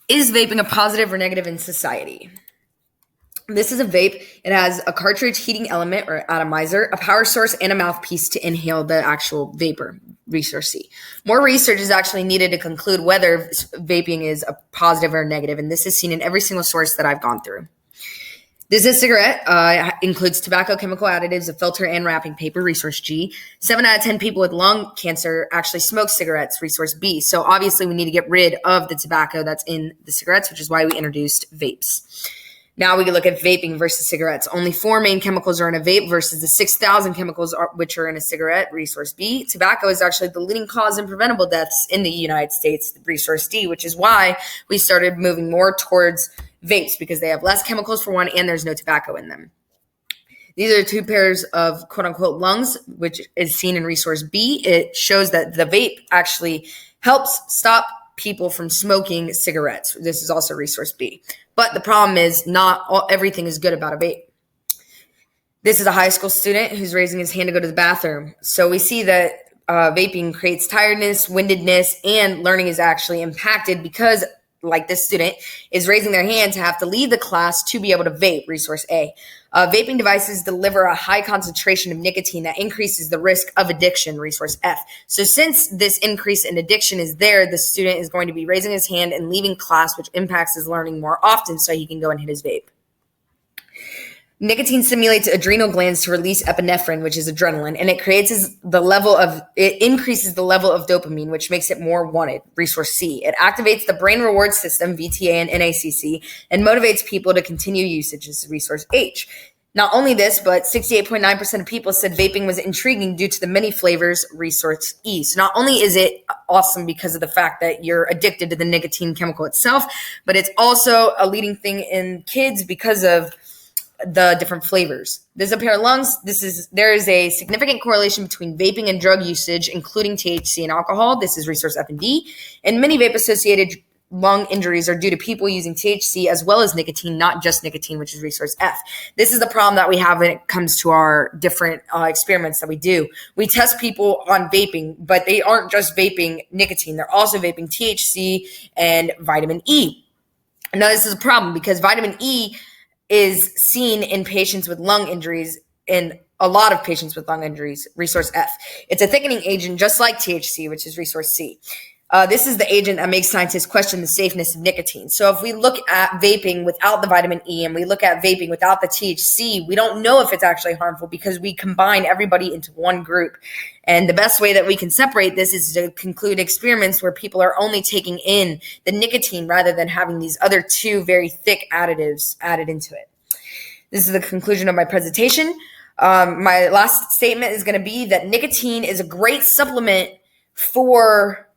Is vaping a positive or negative in society? This is a vape. It has a cartridge heating element or atomizer, a power source, and a mouthpiece to inhale the actual vapor. Resource C. More research is actually needed to conclude whether vaping is a positive or negative, and this is seen in every single source that I've gone through. This is a cigarette. Includes tobacco, chemical additives, a filter, and wrapping paper. Resource G. 7 out of 10 people with lung cancer actually smoke cigarettes. Resource B. So obviously we need to get rid of the tobacco that's in the cigarettes, which is why we introduced vapes. Now we can look at vaping versus cigarettes. Only 4 main chemicals are in a vape versus the 6,000 chemicals which are in a cigarette. Resource B. Tobacco is actually the leading cause of preventable deaths in the United States. Resource D, which is why we started moving more towards vapes because they have less chemicals for one and there's no tobacco in them. These are 2 pairs of quote unquote lungs, which is seen in resource B. It shows that the vape actually helps stop people from smoking cigarettes. This is also resource B. But the problem is everything is good about a vape. This is a high school student who's raising his hand to go to the bathroom. So we see that vaping creates tiredness, windedness, and learning is actually impacted because, like this student, is raising their hand to have to leave the class to be able to vape. Resource A. Vaping devices deliver a high concentration of nicotine that increases the risk of addiction. Resource F. So since this increase in addiction is there, the student is going to be raising his hand and leaving class, which impacts his learning more often, so he can go and hit his vape. Nicotine stimulates adrenal glands to release epinephrine, which is adrenaline, and it increases the level of dopamine, which makes it more wanted. Resource C. It activates the brain reward system, VTA and NACC, and motivates people to continue usage. This is resource H. Not only this, but 68.9% of people said vaping was intriguing due to the many flavors. Resource E. So not only is it awesome because of the fact that you're addicted to the nicotine chemical itself, but it's also a leading thing in kids because of the different flavors. This is a pair of lungs. There is a significant correlation between vaping and drug usage, including THC and alcohol. This is resource F and D. And many vape-associated lung injuries are due to people using THC as well as nicotine, not just nicotine, which is resource F. This is the problem that we have when it comes to our different experiments that we do. We test people on vaping, but they aren't just vaping nicotine. They're also vaping THC and vitamin E. Now, this is a problem because vitamin E is seen in patients with lung injuries, in a lot of patients with lung injuries. Resource F. It's a thickening agent just like THC, which is resource C. This is the agent that makes scientists question the safeness of nicotine. So if we look at vaping without the vitamin E and we look at vaping without the THC, we don't know if it's actually harmful because we combine everybody into one group. And the best way that we can separate this is to conclude experiments where people are only taking in the nicotine rather than having these other 2 very thick additives added into it. This is the conclusion of my presentation. My last statement is going to be that nicotine is a great supplement for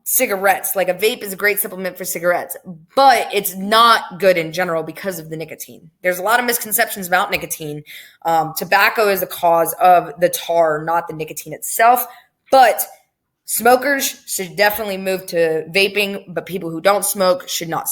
cigarettes. Like a vape is a great supplement for cigarettes, but it's not good in general because of the nicotine. There's a lot of misconceptions about nicotine. Tobacco is the cause of the tar, not the nicotine itself, but smokers should definitely move to vaping, but people who don't smoke should not